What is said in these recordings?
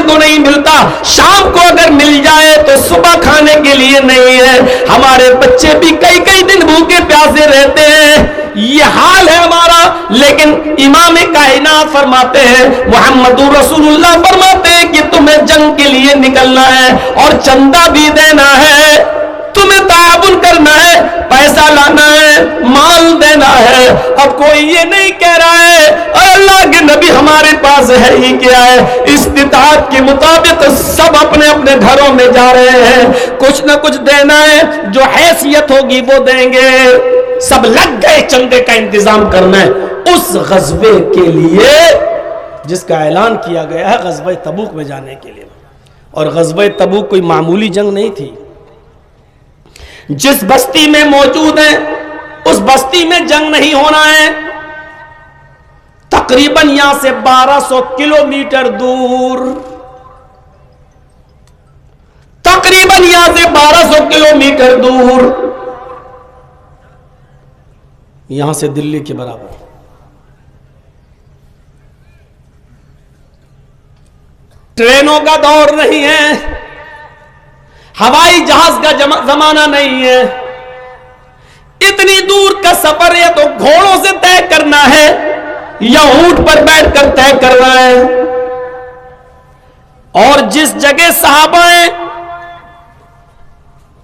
کو نہیں ملتا, شام کو اگر مل جائے تو صبح کھانے کے لیے نہیں ہے, ہمارے بچے بھی کئی کئی دن بھوکے پیاسے رہتے ہیں, یہ حال ہے ہمارا. لیکن امام کائنات فرماتے ہیں, محمد رسول اللہ فرماتے ہیں کہ تمہیں جنگ کے لیے نکلنا ہے اور چندہ بھی دینا ہے, تمہیں تعاون کرنا ہے, پیسہ لانا ہے, مال دینا ہے. اب کوئی یہ نہیں کہہ رہا ہے اللہ کے نبی ہمارے پاس ہے ہی کیا ہے, استطاعت کے مطابق سب اپنے اپنے گھروں میں جا رہے ہیں, کچھ نہ کچھ دینا ہے, جو حیثیت ہوگی وہ دیں گے. سب لگ گئے چندے کا انتظام کرنا ہے اس غزوے کے لیے جس کا اعلان کیا گیا ہے غزوہ تبوک میں جانے کے لیے. اور غزوہ تبوک کوئی معمولی جنگ نہیں تھی. جس بستی میں موجود ہیں اس بستی میں جنگ نہیں ہونا ہے. تقریباً یہاں سے 1200 کلومیٹر دور, تقریباً یہاں سے 1200 کلومیٹر دور, یہاں سے دلی کے برابر. ٹرینوں کا دور نہیں ہے, ہوائی جہاز کا زمانہ نہیں ہے, اتنی دور کا سفر یا تو گھوڑوں سے طے کرنا ہے یا اونٹ پر بیٹھ کر طے کرنا ہے. اور جس جگہ صحابہ ہیں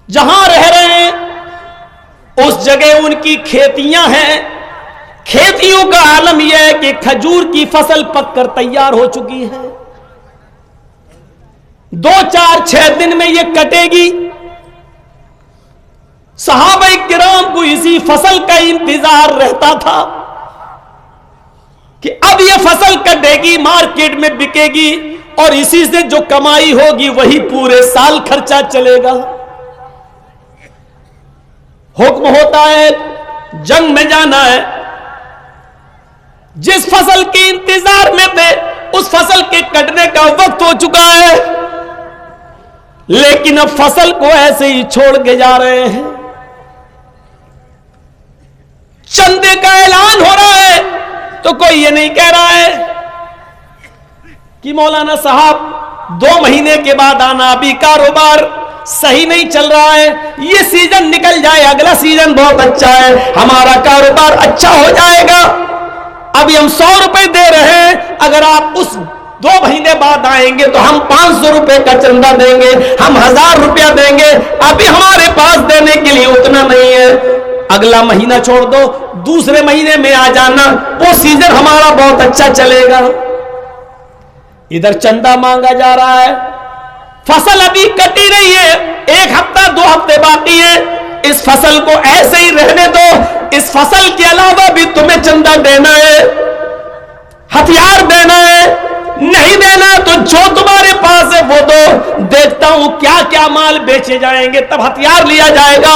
جہاں رہ رہے ہیں اس جگہ ان کی کھیتیاں ہیں. کھیتیوں کا عالم یہ ہے کہ کھجور کی فصل پک کر تیار ہو چکی ہے, 2-4-6 دن میں یہ کٹے گی. صحابہ کرام کو اسی فصل کا انتظار رہتا تھا کہ اب یہ فصل کٹے گی, مارکیٹ میں بکے گی اور اسی سے جو کمائی ہوگی وہی پورے سال خرچہ چلے گا. حکم ہوتا ہے جنگ میں جانا ہے. جس فصل کے انتظار میں تھے اس فصل کے کٹنے کا وقت ہو چکا ہے, لیکن اب فصل کو ایسے ہی چھوڑ کے جا رہے ہیں. چندے کا اعلان ہو رہا ہے تو کوئی یہ نہیں کہہ رہا ہے کہ مولانا صاحب 2 مہینے کے بعد آنا, ابھی کاروبار صحیح نہیں چل رہا ہے, یہ سیزن نکل جائے, اگلا سیزن بہت اچھا ہے, ہمارا کاروبار اچھا ہو جائے گا. ابھی ہم 100 روپے دے رہے ہیں, اگر آپ اس 2 مہینے بعد آئیں گے تو ہم 500 روپے کا چندہ دیں گے, ہم 1000 روپیہ دیں گے, ابھی ہمارے پاس دینے کے لیے اتنا نہیں ہے. اگلا مہینہ چھوڑ دو, دوسرے مہینے میں آ جانا, وہ سیزن ہمارا بہت اچھا چلے گا. ادھر چندہ مانگا جا رہا ہے, فصل ابھی کٹی نہیں ہے, 1 ہفتہ 2 ہفتے باقی ہے, اس فصل کو ایسے ہی رہنے دو, اس فصل کے علاوہ بھی تمہیں چندہ دینا ہے, ہتھیار دینا ہے, نہیں دینا تو جو تمہارے پاس ہے وہ دو, دیکھتا ہوں کیا کیا مال بیچے جائیں گے, تب ہتھیار لیا جائے گا.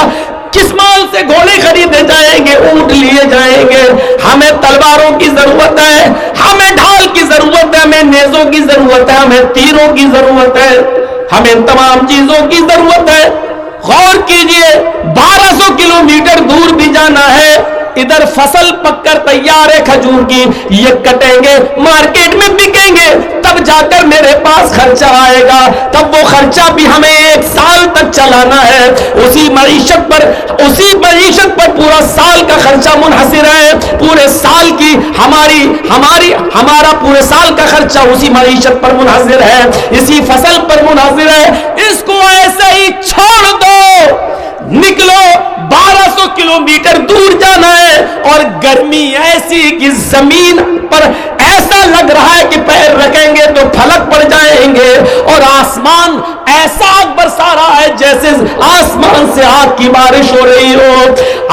کس مال سے گھوڑے خریدے جائیں گے, اونٹ لیے جائیں گے, ہمیں تلواروں کی ضرورت ہے, ہمیں ڈھال کی ضرورت ہے, ہمیں نیزوں کی ضرورت ہے, ہمیں تیروں کی ضرورت ہے, ہمیں تمام چیزوں کی ضرورت ہے. غور کیجئے 1200 کلومیٹر دور بھی جانا ہے, ادھر فصل پک کر تیار ہے کھجور کی, یہ کٹیں گے, مارکیٹ میں بکیں گے, تب جا کر میرے پاس خرچہ آئے گا, تب وہ خرچہ بھی ہمیں 1 سال تک چلانا ہے. اسی معیشت پر پورا سال کا خرچہ منحصر ہے, پورے سال کی ہمارا پورے سال کا خرچہ اسی معیشت پر منحصر ہے, اسی فصل پر منحصر ہے. اس کو ایسے ہی چھوڑ دو, نکلو, 1200 کلومیٹر دور جانا ہے, اور گرمی ایسی کہ زمین پر ایسا لگ رہا ہے کہ پیر رکھیں گے تو پھلک پڑ جائیں گے, اور آسمان ایسا آگ برسا رہا ہے جیسے آسمان سے آگ کی بارش ہو رہی ہو,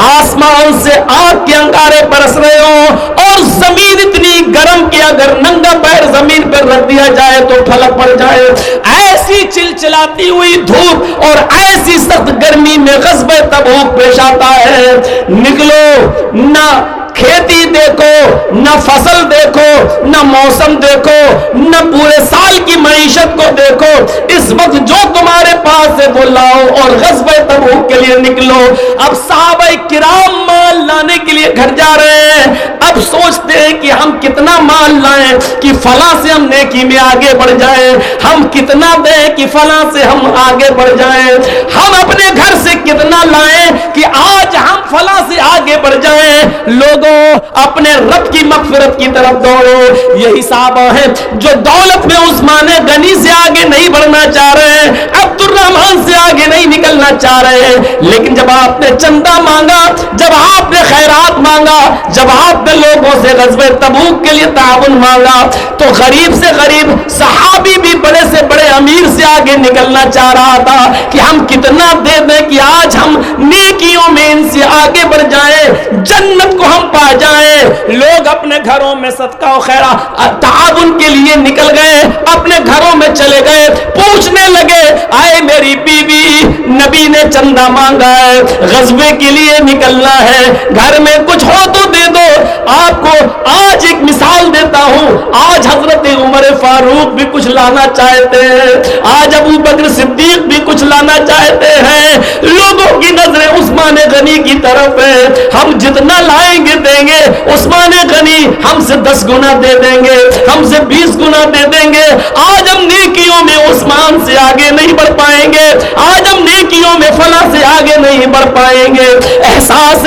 آسمان سے آگ کے انگارے برس رہے ہو, اور زمین اتنی گرم کہ اگر ننگا پیر زمین پر رکھ دیا جائے تو پھلک پڑ جائے. ایسی چلچلاتی ہوئی دھوپ اور ایسی سخت گرمی میں غزوہ تبوک پیش آتا ہے. نکلو, نہ کھیتی دیکھو, نہ فصل دیکھو, نہ موسم دیکھو, نہ پورے سال کی معیشت کو دیکھو, اس وقت جو تمہارے پاس ہے وہ لاؤ اور غزوہ تبوک کے لیے نکلو. اب صحابہ کرام مال لانے کے لیے گھر جا رہے ہیں. اب سوچتے ہیں کہ ہم کتنا مال لائیں کہ فلاں سے ہم نیکی میں آگے بڑھ جائیں, ہم کتنا دیں کہ فلاں سے ہم آگے بڑھ جائیں, ہم اپنے گھر سے کتنا لائیں کہ آج ہم فلاں سے آگے بڑھ جائیں. لوگوں اپنے رب کی مغفرت کی طرف دوڑو. یہی صحابہ ہیں جو دولت میں عثمان غنی سے آگے نہیں بڑھنا چاہ رہے ہیں, عبد الرحمن سے آگے نہیں نکلنا چاہ رہے ہیں. لیکن جب آپ نے چندہ مانگا, جب آپ نے خیرات مانگا, جب آپ نے لوگوں سے غزوہ تبوک کے لیے تعاون مانگا, تو غریب سے غریب صحابی بھی بڑے سے بڑے امیر سے آگے نکلنا چاہ رہا تھا کہ ہم کتنا دے دیں کہ آج ہم نیکیوں میں ان سے آگے بڑھ جائیں, جنت کو ہم پا جائیں. لوگ اپنے گھروں میں صدقہ و خیرات تعاون کے لیے نکل گئے, اپنے گھروں میں چلے گئے, پوچھنے لگے آئے میری بیوی, نبی نے چندہ مانگا ہے, غزوے کے لیے نکلنا ہے, گھر میں کچھ ہو تو دے دو. آپ کو آج ایک مثال دیتا ہوں, آج حضرت عمر فاروق بھی کچھ لانا چاہتے ہیں, آج ابو بکر صدیق بھی کچھ لانا چاہتے ہیں. لوگوں کی نظریں عثمان غنی کی طرف ہے, ہم جتنا لائیں گے دیں گے, عثمان غنی ہم سے 10 گنا دے دیں گے, ہم سے 20 گنا دے دیں گے. آج ہم نیکیوں میں عثمان سے آگے نہیں بڑھ پائیں گے, آج ہم نیکیوں میں فلاں سے آگے نہیں بڑھ پائیں گے. احساس